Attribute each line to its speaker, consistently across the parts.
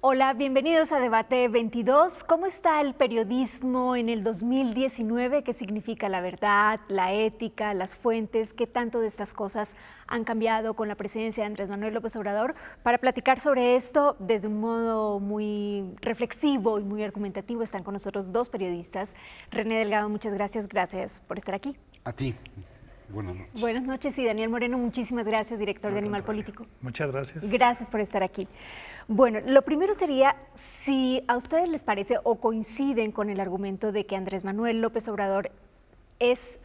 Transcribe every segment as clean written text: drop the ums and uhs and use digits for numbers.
Speaker 1: Hola, bienvenidos a Debate 22. ¿Cómo está el periodismo en el 2019? ¿Qué significa la verdad, la ética, las fuentes? ¿Qué tanto de estas cosas han cambiado con la presidencia de Andrés Manuel López Obrador? Para platicar sobre esto desde un modo muy reflexivo y muy argumentativo están con nosotros dos periodistas. René Delgado, muchas gracias. Gracias por estar aquí.
Speaker 2: A ti. Buenas noches.
Speaker 1: Buenas noches. Y Daniel Moreno, muchísimas gracias, director de Animal Político.
Speaker 3: Muchas gracias.
Speaker 1: Gracias por estar aquí. Bueno, lo primero sería si a ustedes les parece o coinciden con el argumento de que Andrés Manuel López Obrador es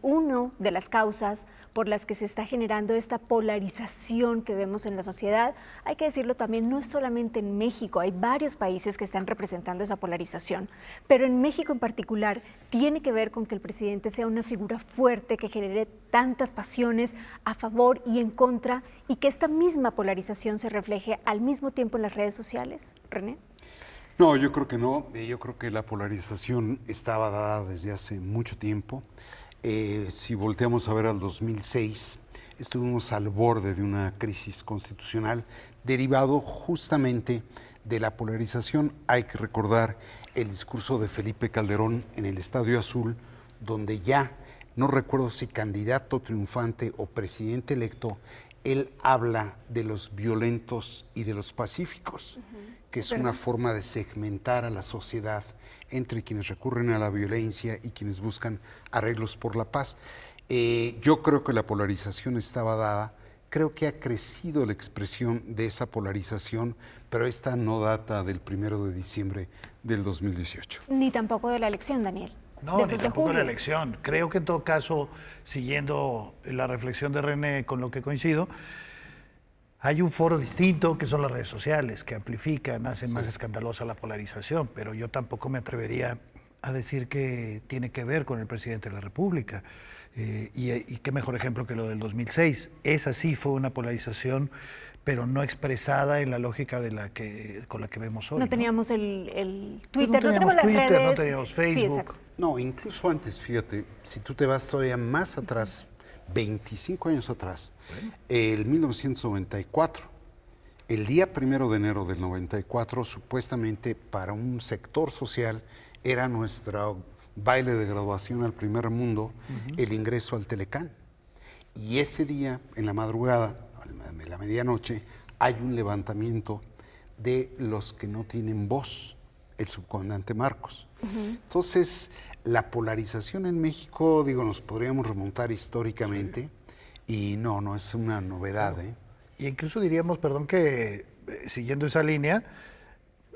Speaker 1: uno de las causas por las que se está generando esta polarización que vemos en la sociedad. Hay que decirlo también, no es solamente en México, hay varios países que están representando esa polarización, pero en México en particular tiene que ver con que el presidente sea una figura fuerte que genere tantas pasiones a favor y en contra y que esta misma polarización se refleje al mismo tiempo en las redes sociales. René.
Speaker 2: No, yo creo que no. Yo creo que la polarización estaba dada desde hace mucho tiempo. Si volteamos a ver al 2006, estuvimos al borde de una crisis constitucional derivado justamente de la polarización. Hay que recordar el discurso de Felipe Calderón en el Estadio Azul, donde ya, no recuerdo si candidato triunfante o presidente electo, él habla de los violentos y de los pacíficos, que es una forma de segmentar a la sociedad entre quienes recurren a la violencia y quienes buscan arreglos por la paz. Yo creo que la polarización estaba dada, creo que ha crecido la expresión de esa polarización, pero esta no data del 1 de diciembre del 2018.
Speaker 1: Ni tampoco de la elección, Daniel.
Speaker 3: No, ni tampoco de la elección. Creo que en todo caso, siguiendo la reflexión de René con lo que coincido, hay un foro distinto que son las redes sociales, que amplifican, hacen más escandalosa la polarización, pero yo tampoco me atrevería a decir que tiene que ver con el presidente de la República. Y qué mejor ejemplo que lo del 2006. Esa sí fue una polarización, pero no expresada en la lógica con la que vemos hoy.
Speaker 1: No teníamos el Twitter,
Speaker 3: no teníamos
Speaker 1: las
Speaker 3: Twitter,
Speaker 1: redes.
Speaker 3: no teníamos Facebook.
Speaker 1: Sí,
Speaker 2: No, incluso antes, fíjate, si tú te vas todavía más atrás, 25 años atrás, el 1994, el día 1 de enero del 94, supuestamente para un sector social, era nuestro baile de graduación al primer mundo, el ingreso al Telecán. Y ese día, en la madrugada, a la medianoche, hay un levantamiento de los que no tienen voz, el subcomandante Marcos. Entonces, la polarización en México, digo, nos podríamos remontar históricamente y no es una novedad.
Speaker 3: Y incluso diríamos, perdón, que siguiendo esa línea,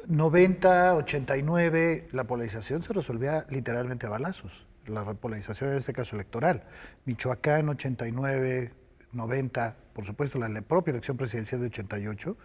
Speaker 3: 90, 89, la polarización se resolvía literalmente a balazos. La polarización en este caso electoral. Michoacán, 89, 90, por supuesto, la propia elección presidencial de 88,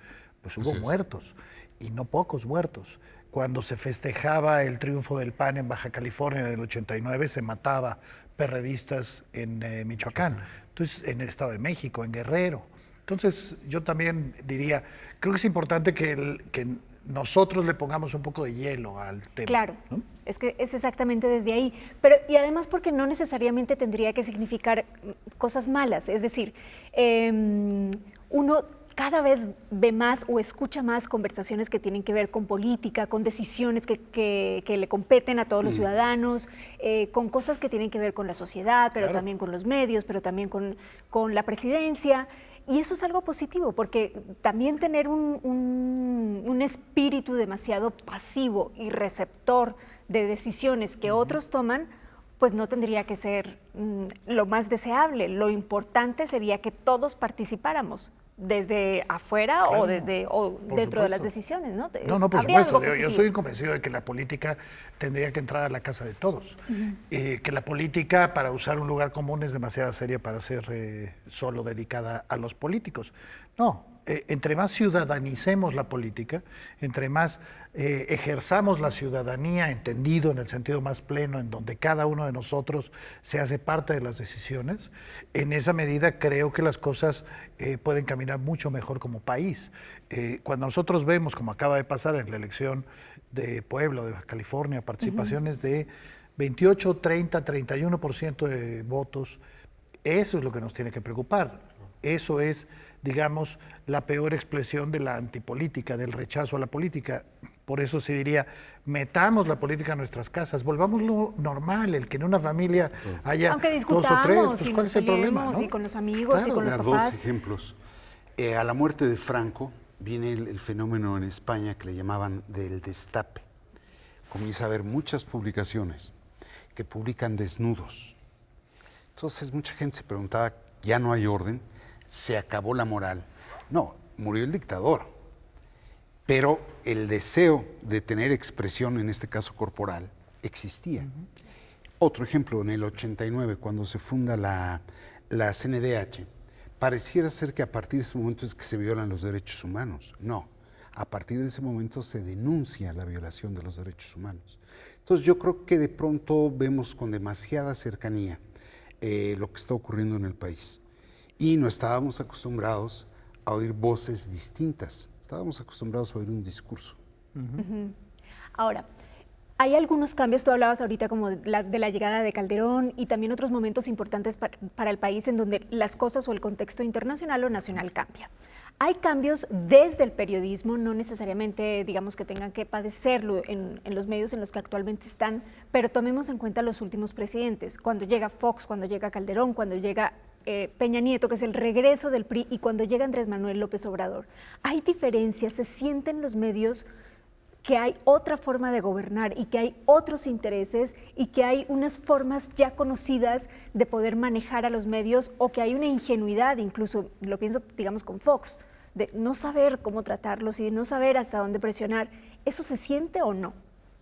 Speaker 3: pues hubo muertos, y no pocos muertos. Cuando se festejaba el triunfo del PAN en Baja California en el 89, se mataba perredistas en Michoacán, entonces en el Estado de México, en Guerrero. Entonces yo también diría, creo que es importante que nosotros le pongamos un poco de hielo al tema.
Speaker 1: Claro,
Speaker 3: ¿no?
Speaker 1: Es que es exactamente desde ahí. Pero, y además porque no necesariamente tendría que significar cosas malas. Es decir, uno cada vez ve más o escucha más conversaciones que tienen que ver con política, con decisiones que le competen a todos los ciudadanos, con cosas que tienen que ver con la sociedad, pero también con los medios, pero también con la presidencia. Y eso es algo positivo, porque también tener un espíritu demasiado pasivo y receptor de decisiones que otros toman, pues no tendría que ser lo más deseable. Lo importante sería que todos participáramos, desde afuera o dentro de las decisiones, ¿no?
Speaker 3: No, por supuesto. Yo soy convencido de que la política tendría que entrar a la casa de todos. Que la política, para usar un lugar común, es demasiado seria para ser solo dedicada a los políticos. No, entre más ciudadanicemos la política, entre más ejerzamos la ciudadanía, entendido en el sentido más pleno, en donde cada uno de nosotros se hace parte de las decisiones, en esa medida creo que las cosas pueden caminar mucho mejor como país. Cuando nosotros vemos, como acaba de pasar en la elección de Puebla, de Baja California, participaciones de 28, 30, 31% de votos, eso es lo que nos tiene que preocupar. Eso es digamos, la peor expresión de la antipolítica, del rechazo a la política. Por eso se diría, metamos la política a nuestras casas, volvámoslo normal, el que en una familia haya
Speaker 1: Aunque
Speaker 3: 2
Speaker 1: discutamos,
Speaker 3: o 3, pues
Speaker 1: y
Speaker 3: ¿cuál
Speaker 1: nos
Speaker 3: es el problema?
Speaker 1: peleemos,
Speaker 3: ¿no?
Speaker 1: y con los amigos, y con los
Speaker 2: Mira,
Speaker 1: papás.
Speaker 2: 2 ejemplos. A la muerte de Franco viene el fenómeno en España que le llamaban del destape. Comienza a haber muchas publicaciones que publican desnudos. Entonces mucha gente se preguntaba, ya no hay orden, se acabó la moral. No, murió el dictador. Pero el deseo de tener expresión, en este caso corporal, existía. Otro ejemplo, en el 89, cuando se funda la CNDH, pareciera ser que a partir de ese momento es que se violan los derechos humanos. No, a partir de ese momento se denuncia la violación de los derechos humanos. Entonces yo creo que de pronto vemos con demasiada cercanía lo que está ocurriendo en el país. Y no estábamos acostumbrados a oír voces distintas. Estábamos acostumbrados a oír un discurso.
Speaker 1: Ahora, hay algunos cambios, tú hablabas ahorita como de la llegada de Calderón y también otros momentos importantes para el país en donde las cosas o el contexto internacional o nacional cambia. Hay cambios desde el periodismo, no necesariamente digamos que tengan que padecerlo en los medios en los que actualmente están, pero tomemos en cuenta los últimos presidentes, cuando llega Fox, cuando llega Calderón, cuando llega Peña Nieto, que es el regreso del PRI, y cuando llega Andrés Manuel López Obrador. ¿Hay diferencias? ¿Se sienten los medios que hay otra forma de gobernar y que hay otros intereses y que hay unas formas ya conocidas de poder manejar a los medios, o que hay una ingenuidad, incluso lo pienso digamos con Fox, de no saber cómo tratarlos y de no saber hasta dónde presionar? ¿Eso se siente o no,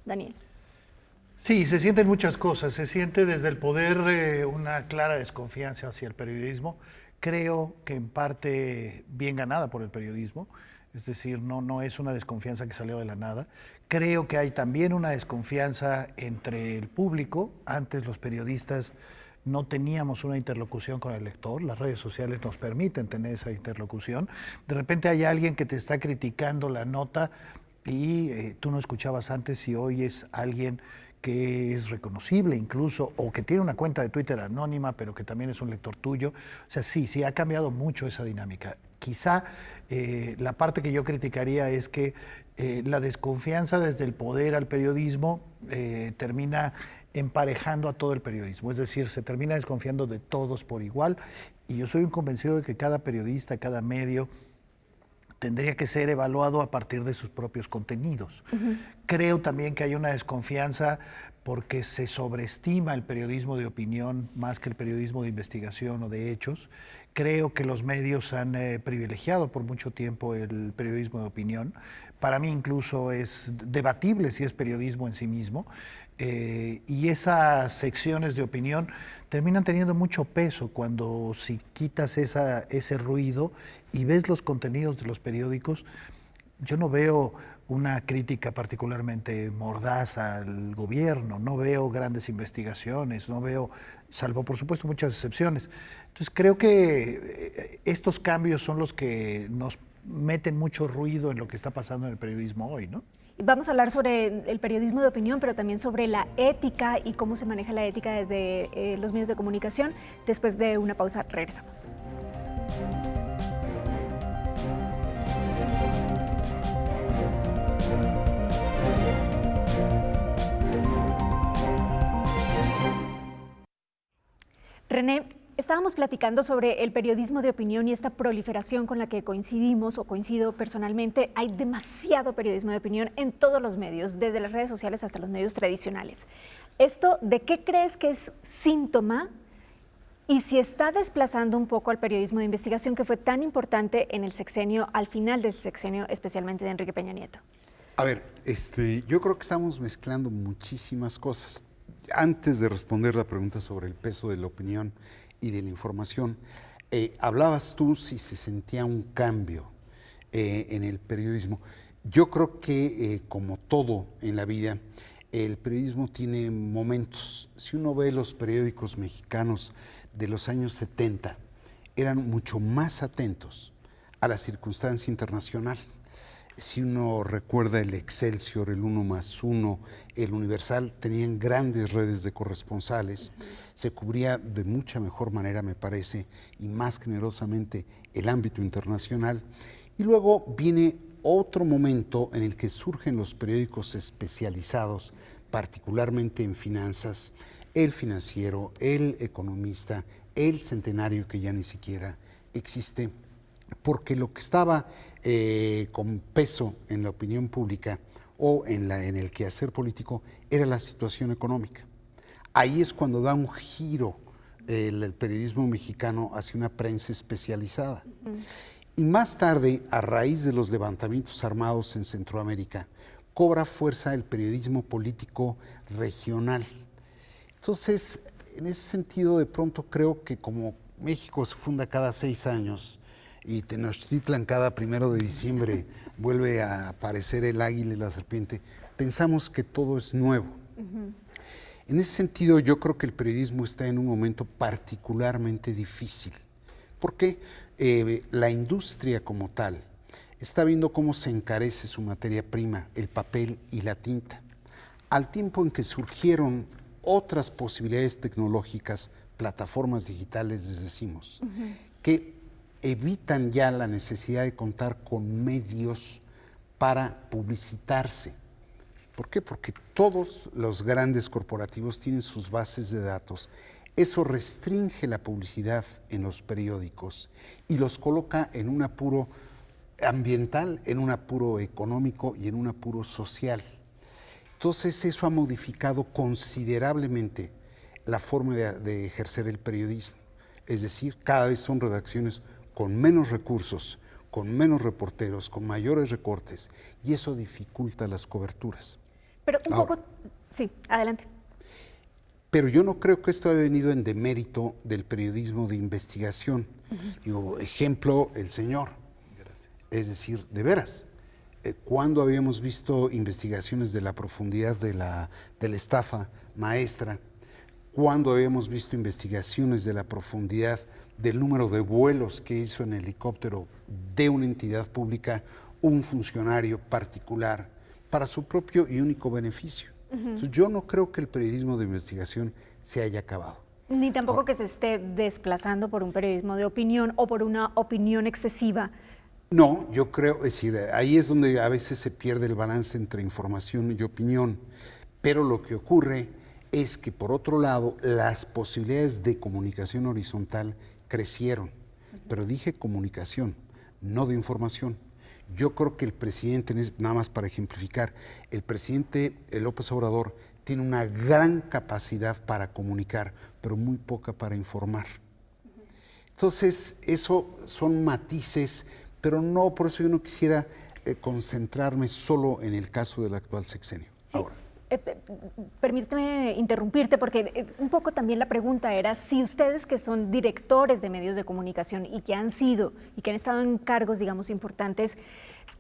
Speaker 1: Daniel?
Speaker 3: Sí, se sienten muchas cosas. Se siente desde el poder una clara desconfianza hacia el periodismo. Creo que en parte bien ganada por el periodismo. Es decir, no es una desconfianza que salió de la nada. Creo que hay también una desconfianza entre el público. Antes los periodistas no teníamos una interlocución con el lector, las redes sociales nos permiten tener esa interlocución. De repente hay alguien que te está criticando la nota y tú no escuchabas antes, y hoy es alguien que es reconocible incluso, o que tiene una cuenta de Twitter anónima, pero que también es un lector tuyo. O sea, sí ha cambiado mucho esa dinámica. Quizá la parte que yo criticaría es que la desconfianza desde el poder al periodismo termina emparejando a todo el periodismo, es decir, se termina desconfiando de todos por igual, y yo soy un convencido de que cada periodista, cada medio, tendría que ser evaluado a partir de sus propios contenidos. Creo también que hay una desconfianza porque se sobreestima el periodismo de opinión más que el periodismo de investigación o de hechos. Creo que los medios han privilegiado por mucho tiempo el periodismo de opinión. Para mí incluso es debatible si es periodismo en sí mismo. Y esas secciones de opinión terminan teniendo mucho peso cuando, si quitas ese ruido y ves los contenidos de los periódicos. Yo no veo una crítica particularmente mordaz al gobierno, no veo grandes investigaciones, no veo, salvo por supuesto muchas excepciones. Entonces creo que estos cambios son los que nos meten mucho ruido en lo que está pasando en el periodismo hoy, ¿no?
Speaker 1: Vamos a hablar sobre el periodismo de opinión, pero también sobre la ética y cómo se maneja la ética desde los medios de comunicación. Después de una pausa, regresamos. René, estábamos platicando sobre el periodismo de opinión y esta proliferación con la que coincidimos, o coincido personalmente. Hay demasiado periodismo de opinión en todos los medios, desde las redes sociales hasta los medios tradicionales. ¿Esto de qué crees que es síntoma? Y si está desplazando un poco al periodismo de investigación que fue tan importante en el sexenio, al final del sexenio, especialmente de Enrique Peña Nieto.
Speaker 2: A ver, yo creo que estamos mezclando muchísimas cosas. Antes de responder la pregunta sobre el peso de la opinión y de la información, hablabas tú si se sentía un cambio en el periodismo. Yo creo que como todo en la vida, el periodismo tiene momentos. Si uno ve los periódicos mexicanos de los años 70, eran mucho más atentos a la circunstancia internacional. Si uno recuerda el Excelsior, el 1+1, el Universal, tenían grandes redes de corresponsales, se cubría de mucha mejor manera, me parece, y más generosamente el ámbito internacional. Y luego viene otro momento en el que surgen los periódicos especializados, particularmente en finanzas, El Financiero, El Economista, El Centenario, que ya ni siquiera existe, porque lo que estaba con peso en la opinión pública o en el quehacer político era la situación económica. Ahí es cuando da un giro el periodismo mexicano hacia una prensa especializada. Y más tarde, a raíz de los levantamientos armados en Centroamérica, cobra fuerza el periodismo político regional. Entonces, en ese sentido, de pronto creo que como México se funda cada 6 años y Tenochtitlan cada 1 de diciembre vuelve a aparecer el águila y la serpiente, pensamos que todo es nuevo. En ese sentido, yo creo que el periodismo está en un momento particularmente difícil. ¿Por qué? La industria como tal está viendo cómo se encarece su materia prima, el papel y la tinta, al tiempo en que surgieron otras posibilidades tecnológicas, plataformas digitales, les decimos, que evitan ya la necesidad de contar con medios para publicitarse. ¿Por qué? Porque todos los grandes corporativos tienen sus bases de datos. Eso restringe la publicidad en los periódicos y los coloca en un apuro ambiental, en un apuro económico y en un apuro social. Entonces eso ha modificado considerablemente la forma de ejercer el periodismo. Es decir, cada vez son redacciones con menos recursos, con menos reporteros, con mayores recortes, y eso dificulta las coberturas.
Speaker 1: Pero un poco, sí, adelante.
Speaker 2: Pero yo no creo que esto haya venido en demérito del periodismo de investigación. Digo, ejemplo, El Señor. Es decir, de veras, ¿cuándo habíamos visto investigaciones de la profundidad de la estafa maestra? ¿Cuándo habíamos visto investigaciones de la profundidad del número de vuelos que hizo en helicóptero de una entidad pública un funcionario particular para su propio y único beneficio? Entonces, yo no creo que el periodismo de investigación se haya acabado.
Speaker 1: Ni tampoco que se esté desplazando por un periodismo de opinión o por una opinión excesiva.
Speaker 2: No, yo creo, es decir, ahí es donde a veces se pierde el balance entre información y opinión, pero lo que ocurre es que, por otro lado, las posibilidades de comunicación horizontal crecieron, pero dije comunicación, no de información. Yo creo que el presidente, nada más para ejemplificar, el presidente López Obrador tiene una gran capacidad para comunicar, pero muy poca para informar. Entonces, eso son matices, pero no, por eso yo no quisiera concentrarme solo en el caso del actual sexenio.
Speaker 1: Sí.
Speaker 2: Ahora.
Speaker 1: Permíteme interrumpirte porque un poco también la pregunta era si ustedes que son directores de medios de comunicación y que han sido y que han estado en cargos, digamos, importantes,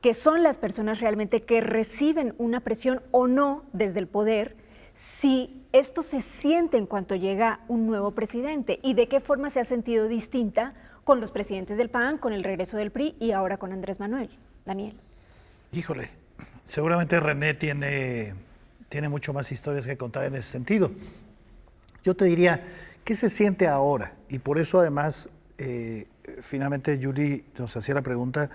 Speaker 1: que son las personas realmente que reciben una presión o no desde el poder, si esto se siente en cuanto llega un nuevo presidente y de qué forma se ha sentido distinta con los presidentes del PAN, con el regreso del PRI y ahora con Andrés Manuel. Daniel.
Speaker 3: Híjole, seguramente René tiene mucho más historias que contar en ese sentido. Yo te diría, ¿qué se siente ahora? Y por eso además, finalmente Yuri nos hacía la pregunta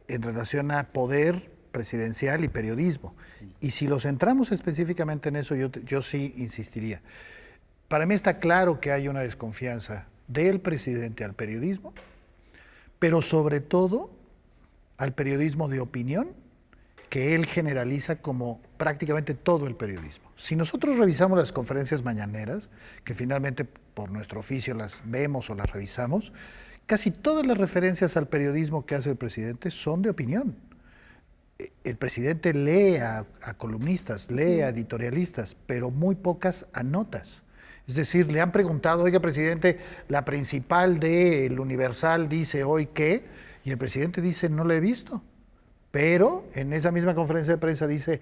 Speaker 3: en relación a poder presidencial y periodismo. Y si lo centramos específicamente en eso, yo sí insistiría. Para mí está claro que hay una desconfianza del presidente al periodismo, pero sobre todo al periodismo de opinión, que él generaliza como prácticamente todo el periodismo. Si nosotros revisamos las conferencias mañaneras, que finalmente por nuestro oficio las vemos o las revisamos, casi todas las referencias al periodismo que hace el presidente son de opinión. El presidente lee a columnistas, lee a editorialistas, pero muy pocas a notas. Es decir, le han preguntado, oiga, presidente, la principal del Universal dice hoy qué, y el presidente dice, no la he visto. Pero en esa misma conferencia de prensa dice,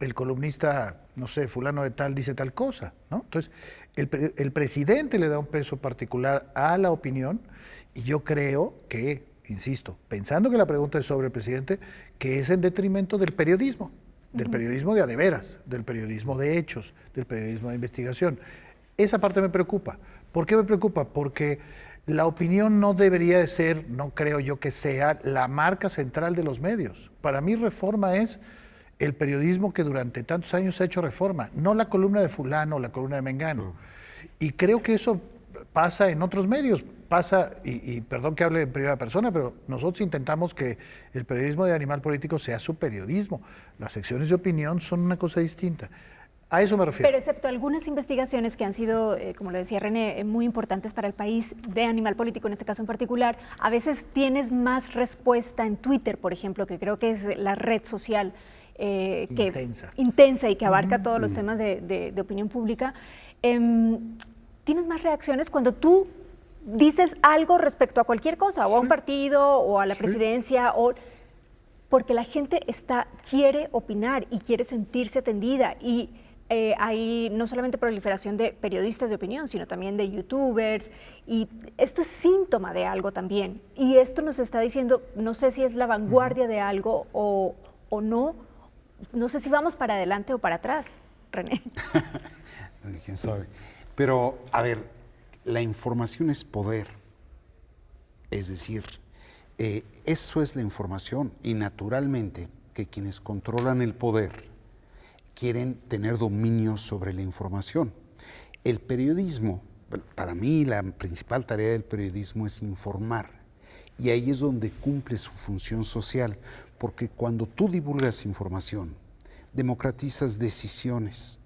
Speaker 3: el columnista, no sé, fulano de tal, dice tal cosa, ¿no? Entonces, el presidente le da un peso particular a la opinión y yo creo que, insisto, pensando que la pregunta es sobre el presidente, que es en detrimento del periodismo de a de veras, del periodismo de hechos, del periodismo de investigación. Esa parte me preocupa. ¿Por qué me preocupa? Porque la opinión no debería de ser, no creo yo que sea, la marca central de los medios. Para mí Reforma es el periodismo que durante tantos años ha hecho Reforma, no la columna de fulano o la columna de mengano. Y creo que eso pasa en otros medios, pasa, y perdón que hable en primera persona, pero nosotros intentamos que el periodismo de Animal Político sea su periodismo. Las secciones de opinión son una cosa distinta. A eso me refiero.
Speaker 1: Pero excepto algunas investigaciones que han sido, como lo decía René, muy importantes para el país, de Animal Político en este caso en particular, a veces tienes más respuesta en Twitter, por ejemplo, que creo que es la red social intensa y que abarca todos los temas de opinión pública. Tienes más reacciones cuando tú dices algo respecto a cualquier cosa, o a un partido, o a la presidencia, porque la gente quiere opinar y quiere sentirse atendida. Y hay no solamente proliferación de periodistas de opinión, sino también de youtubers, y esto es síntoma de algo también. Y esto nos está diciendo, no sé si es la vanguardia de algo o no sé si vamos para adelante o para atrás, René.
Speaker 2: ¿Quién sabe? Pero, a ver, la información es poder. Es decir, eso es la información. Y naturalmente que quienes controlan el poder quieren tener dominio sobre la información. El periodismo, para mí la principal tarea del periodismo es informar. Y ahí es donde cumple su función social. Porque cuando tú divulgas información, democratizas decisiones.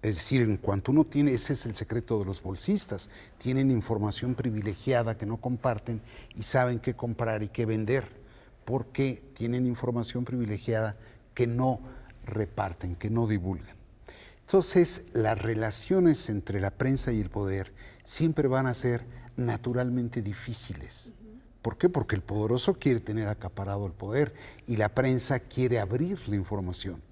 Speaker 2: Es decir, en cuanto uno tiene, ese es el secreto de los bolsistas, tienen información privilegiada que no comparten y saben qué comprar y qué vender, porque tienen información privilegiada que no reparten, que no divulgan. Entonces, las relaciones entre la prensa y el poder siempre van a ser naturalmente difíciles. ¿Por qué? Porque el poderoso quiere tener acaparado el poder y la prensa quiere abrir la información.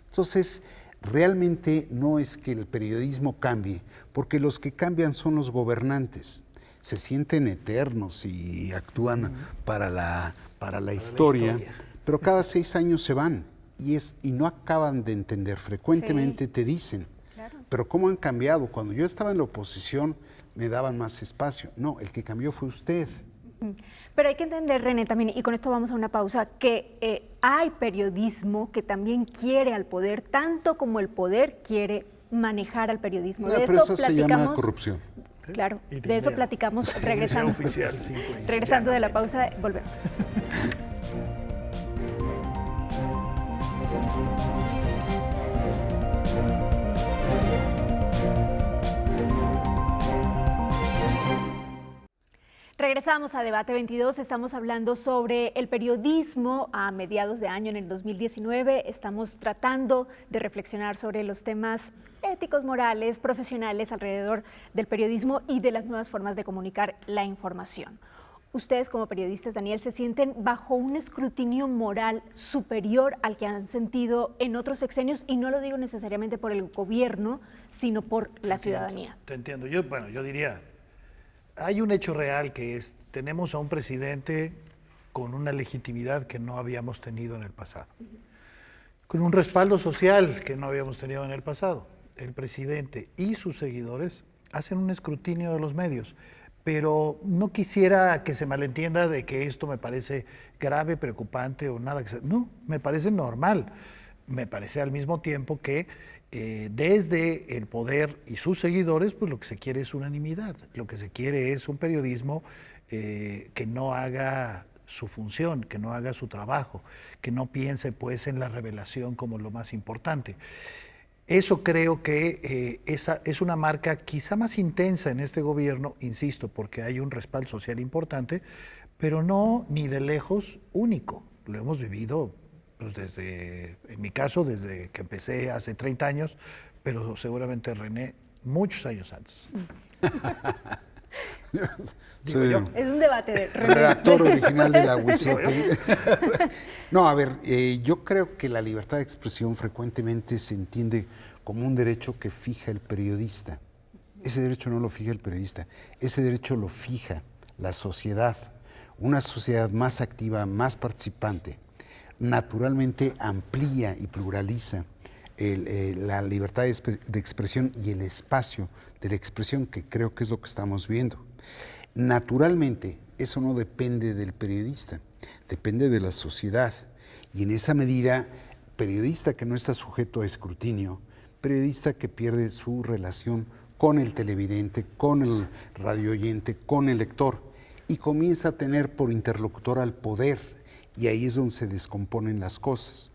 Speaker 2: Entonces, realmente no es que el periodismo cambie, porque los que cambian son los gobernantes. Se sienten eternos y actúan para la historia, pero cada 6 años se van y no acaban de entender. Frecuentemente te dicen, pero ¿cómo han cambiado? Cuando yo estaba en la oposición me daban más espacio. No, el que cambió fue usted.
Speaker 1: Pero hay que entender, René, también, y con esto vamos a una pausa, que hay periodismo que también quiere al poder, tanto como el poder quiere manejar al periodismo.
Speaker 2: No, pero eso se llama corrupción.
Speaker 1: Claro, de eso platicamos regresando. Regresando de la pausa, volvemos. Regresamos a Debate 22, estamos hablando sobre el periodismo a mediados de año en el 2019, estamos tratando de reflexionar sobre los temas éticos, morales, profesionales alrededor del periodismo y de las nuevas formas de comunicar la información. Ustedes como periodistas, Daniel, ¿se sienten bajo un escrutinio moral superior al que han sentido en otros sexenios? Y no lo digo necesariamente por el gobierno, sino por la ciudadanía.
Speaker 3: Te entiendo. Yo diría, hay un hecho real que es, tenemos a un presidente con una legitimidad que no habíamos tenido en el pasado, con un respaldo social que no habíamos tenido en el pasado. El presidente y sus seguidores hacen un escrutinio de los medios, pero no quisiera que se malentienda de que esto me parece grave, preocupante o nada. No, me parece normal. Me parece al mismo tiempo que desde el poder y sus seguidores, pues lo que se quiere es unanimidad. Lo que se quiere es un periodismo que no haga su función, que no haga su trabajo, que no piense pues en la revelación como lo más importante. Eso creo que esa es una marca quizá más intensa en este gobierno, insisto, porque hay un respaldo social importante, pero no ni de lejos único. Lo hemos vivido pues en mi caso, desde que empecé hace 30 años, pero seguramente René, muchos años antes.
Speaker 1: Es un debate de René.
Speaker 2: Redactor original de la Huizote. No, a ver, yo creo que la libertad de expresión frecuentemente se entiende como un derecho que fija el periodista. Ese derecho no lo fija el periodista, ese derecho lo fija la sociedad, una sociedad más activa, más participante. naturalmente amplía y pluraliza la libertad de expresión y el espacio de la expresión, que creo que es lo que estamos viendo. Naturalmente, eso no depende del periodista, depende de la sociedad. Y en esa medida, periodista que no está sujeto a escrutinio, periodista que pierde su relación con el televidente, con el radioyente, con el lector, y comienza a tener por interlocutor al poder, y ahí es donde se descomponen las cosas.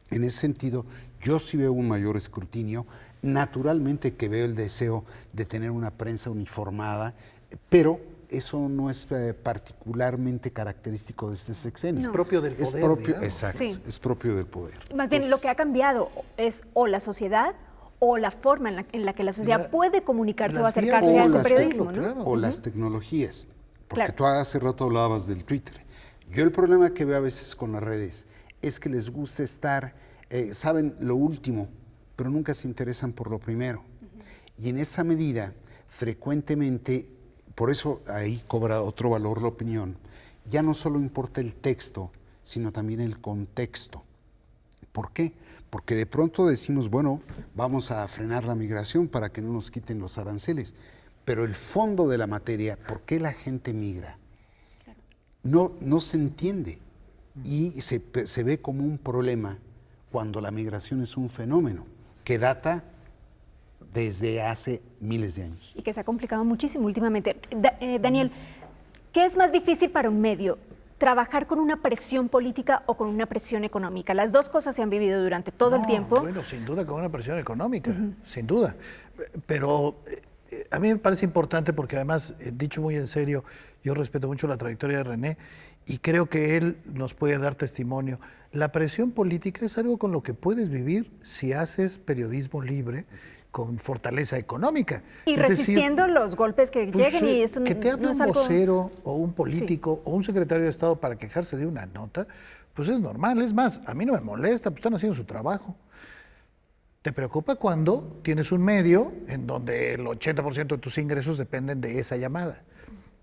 Speaker 2: En ese sentido, yo sí veo un mayor escrutinio, naturalmente que veo el deseo de tener una prensa uniformada, pero eso no es particularmente característico de este sexenio.
Speaker 3: Es propio del poder.
Speaker 2: Es propio,
Speaker 3: digamos.
Speaker 2: exacto,
Speaker 1: Sí.
Speaker 2: es propio del poder.
Speaker 1: Más bien, lo que ha cambiado es o la sociedad o la forma en la que la sociedad puede comunicarse o
Speaker 3: las vías
Speaker 1: acercarse
Speaker 3: de
Speaker 1: a ese
Speaker 2: las
Speaker 1: periodismo, ¿no?
Speaker 3: claro.
Speaker 2: O las tecnologías, porque
Speaker 1: Claro.
Speaker 2: tú hace rato hablabas del Twitter. Yo el problema que veo a veces con las redes es que les gusta estar, saben lo último, pero nunca se interesan por lo primero. Y en esa medida, frecuentemente, por eso ahí cobra otro valor la opinión, ya no solo importa el texto, sino también el contexto. ¿Por qué? Porque de pronto decimos, bueno, vamos a frenar la migración para que no nos quiten los aranceles. Pero el fondo de la materia, ¿por qué la gente migra? No se entiende y se ve como un problema cuando la migración es un fenómeno que data desde hace miles de años.
Speaker 1: Y que se ha complicado muchísimo últimamente. Daniel, ¿qué es más difícil para un medio? ¿Trabajar con una presión política o con una presión económica? Las dos cosas se han vivido durante todo el tiempo.
Speaker 3: Bueno, sin duda con una presión económica, sin duda. Pero a mí me parece importante porque además, dicho muy en serio, yo respeto mucho la trayectoria de René y creo que él nos puede dar testimonio. La presión política es algo con lo que puedes vivir si haces periodismo libre con fortaleza económica.
Speaker 1: Y
Speaker 3: Es decir,
Speaker 1: resistiendo los golpes que
Speaker 3: pues,
Speaker 1: lleguen y eso
Speaker 3: que te hable
Speaker 1: no es
Speaker 3: un
Speaker 1: algo...
Speaker 3: vocero o un político o un secretario de Estado para quejarse de una nota, pues es normal. Es más, a mí no me molesta, pues están haciendo su trabajo. Te preocupa cuando tienes un medio en donde el 80% de tus ingresos dependen de esa llamada.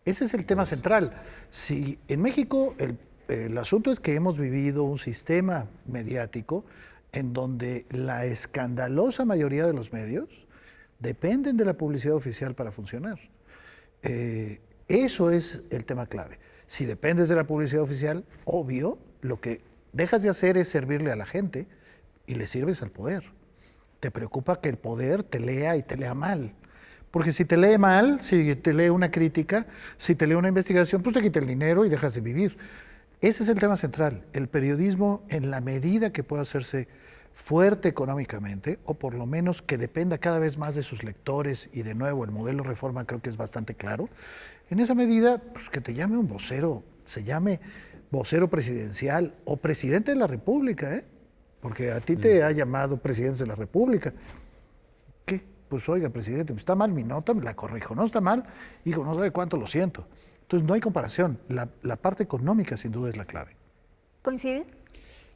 Speaker 3: Ese es el tema central. Si en México el asunto es que hemos vivido un sistema mediático en donde la escandalosa mayoría de los medios dependen de la publicidad oficial para funcionar. Eso es el tema clave. Si dependes de la publicidad oficial, obvio, lo que dejas de hacer es servirle a la gente y le sirves al poder. Te preocupa que el poder te lea y te lea mal. Porque si te lee mal, si te lee una crítica, si te lee una investigación, pues te quita el dinero y dejas de vivir. Ese es el tema central. El periodismo, en la medida que pueda hacerse fuerte económicamente, o por lo menos que dependa cada vez más de sus lectores, y de nuevo el modelo Reforma creo que es bastante claro, en esa medida, pues que te llame un vocero, se llame vocero presidencial o presidente de la República, porque a ti te ha llamado presidente de la República. ¿Qué? Pues oiga, presidente, pues está mal mi nota, me la corrijo. No está mal, hijo, no sabe cuánto, lo siento. Entonces no hay comparación. La parte económica sin duda es la clave.
Speaker 1: ¿Coincides?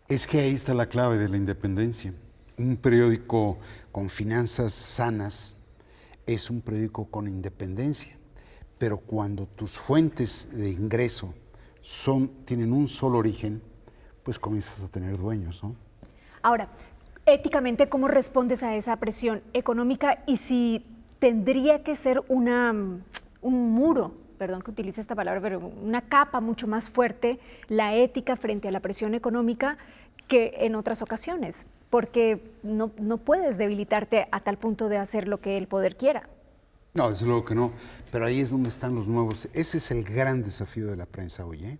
Speaker 2: Es que ahí está la clave de la independencia. Un periódico con finanzas sanas es un periódico con independencia, pero cuando tus fuentes de ingreso tienen un solo origen, pues comienzas a tener dueños, ¿no?
Speaker 1: Ahora, éticamente, ¿cómo respondes a esa presión económica y si tendría que ser un muro, perdón que utilice esta palabra, pero una capa mucho más fuerte, la ética frente a la presión económica que en otras ocasiones? Porque no puedes debilitarte a tal punto de hacer lo que el poder quiera.
Speaker 2: No, desde luego que no, pero ahí es donde están los nuevos. Ese es el gran desafío de la prensa hoy, ¿eh?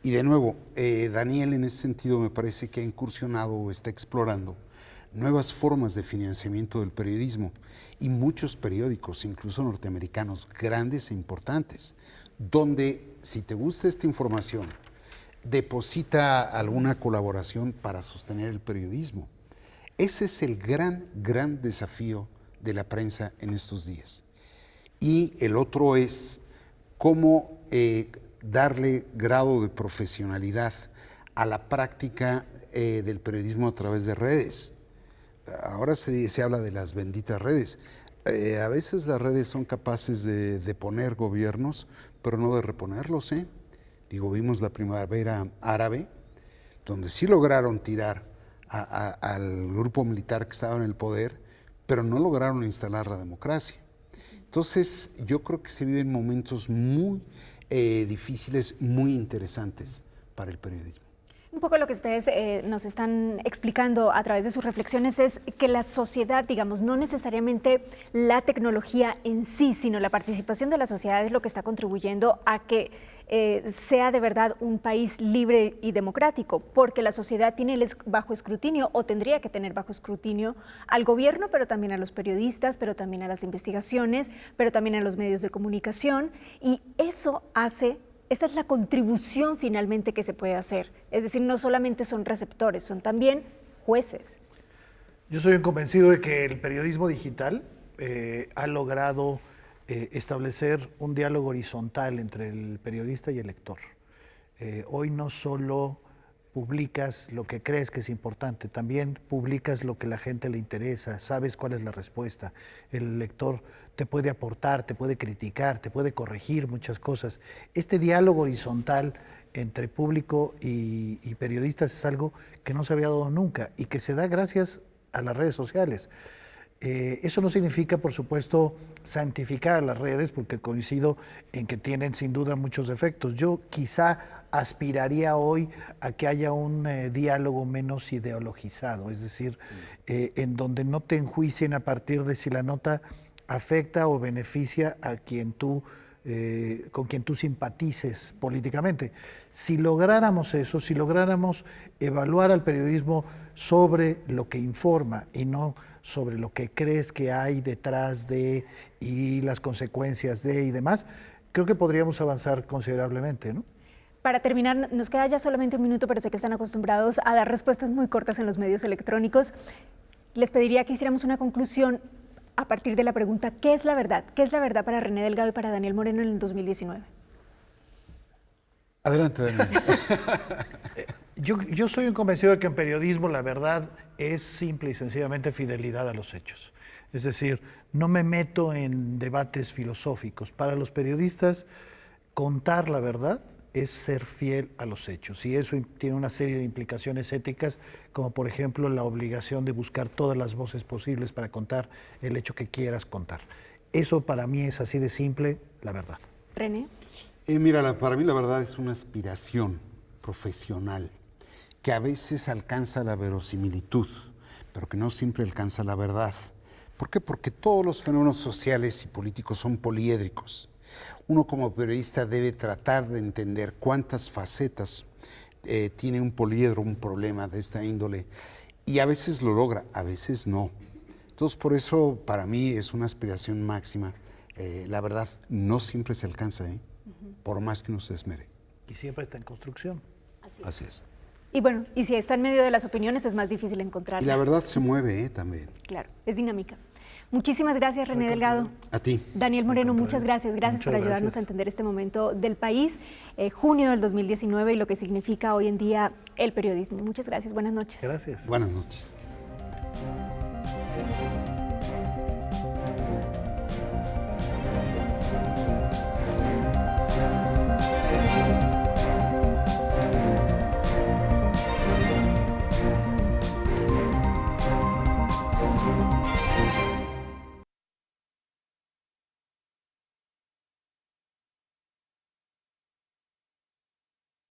Speaker 2: Y de nuevo, Daniel en ese sentido me parece que ha incursionado o está explorando nuevas formas de financiamiento del periodismo y muchos periódicos, incluso norteamericanos, grandes e importantes, donde si te gusta esta información, deposita alguna colaboración para sostener el periodismo. Ese es el gran desafío de la prensa en estos días. Y el otro es cómo darle grado de profesionalidad a la práctica del periodismo a través de redes. Ahora se habla de las benditas redes. A veces las redes son capaces de poner gobiernos, pero no de reponerlos, ¿eh? Digo, vimos la primavera árabe, donde sí lograron tirar al grupo militar que estaba en el poder, pero no lograron instalar la democracia. Entonces, yo creo que se viven momentos muy difíciles, muy interesantes para el periodismo.
Speaker 1: Un poco lo que ustedes nos están explicando a través de sus reflexiones es que la sociedad, digamos, no necesariamente la tecnología en sí, sino la participación de la sociedad es lo que está contribuyendo a que sea de verdad un país libre y democrático, porque la sociedad tiene bajo escrutinio, o tendría que tener bajo escrutinio, al gobierno, pero también a los periodistas, pero también a las investigaciones, pero también a los medios de comunicación, y eso hace... Esa es la contribución finalmente que se puede hacer. Es decir, no solamente son receptores, son también jueces.
Speaker 3: Yo soy convencido de que el periodismo digital ha logrado establecer un diálogo horizontal entre el periodista y el lector. Hoy no solo publicas lo que crees que es importante, también publicas lo que a la gente le interesa, sabes cuál es la respuesta. El lector te puede aportar, te puede criticar, te puede corregir muchas cosas. Este diálogo horizontal entre público y periodistas es algo que no se había dado nunca y que se da gracias a las redes sociales. Eso no significa, por supuesto, santificar a las redes, porque coincido en que tienen sin duda muchos defectos. Yo quizá aspiraría hoy a que haya un diálogo menos ideologizado, es decir, en donde no te enjuicien a partir de si la nota afecta o beneficia a quien tú, con quien tú simpatices políticamente. Si lográramos eso, si lográramos evaluar al periodismo sobre lo que informa y no sobre lo que crees que hay detrás de y las consecuencias de y demás, creo que podríamos avanzar considerablemente, ¿no?
Speaker 1: Para terminar, nos queda ya solamente un minuto, pero sé que están acostumbrados a dar respuestas muy cortas en los medios electrónicos. Les pediría que hiciéramos una conclusión a partir de la pregunta, ¿qué es la verdad? ¿Qué es la verdad para René Delgado y para Daniel Moreno en el 2019?
Speaker 2: Adelante, Daniel.
Speaker 3: Yo soy un convencido de que en periodismo la verdad es simple y sencillamente fidelidad a los hechos. Es decir, no me meto en debates filosóficos. Para los periodistas, contar la verdad es ser fiel a los hechos. Y eso tiene una serie de implicaciones éticas, como por ejemplo la obligación de buscar todas las voces posibles para contar el hecho que quieras contar. Eso para mí es así de simple, la verdad.
Speaker 1: René.
Speaker 2: Mira, para mí la verdad es una aspiración profesional que a veces alcanza la verosimilitud, pero que no siempre alcanza la verdad. ¿Por qué? Porque todos los fenómenos sociales y políticos son poliédricos. Uno como periodista debe tratar de entender cuántas facetas tiene un poliedro, un problema de esta índole, y a veces lo logra, a veces no. Entonces, por eso para mí es una aspiración máxima. La verdad no siempre se alcanza, por más que uno se esmere.
Speaker 3: Y siempre está en construcción.
Speaker 2: Así es.
Speaker 1: Y bueno, y si está en medio de las opiniones es más difícil encontrarla.
Speaker 2: Y la verdad se mueve también.
Speaker 1: Claro, es dinámica. Muchísimas gracias, René Delgado.
Speaker 2: A ti.
Speaker 1: Daniel Moreno, muchas gracias. Gracias por ayudarnos a entender este momento del país, junio del 2019 y lo que significa hoy en día el periodismo. Muchas gracias, buenas noches.
Speaker 3: Gracias.
Speaker 2: Buenas noches.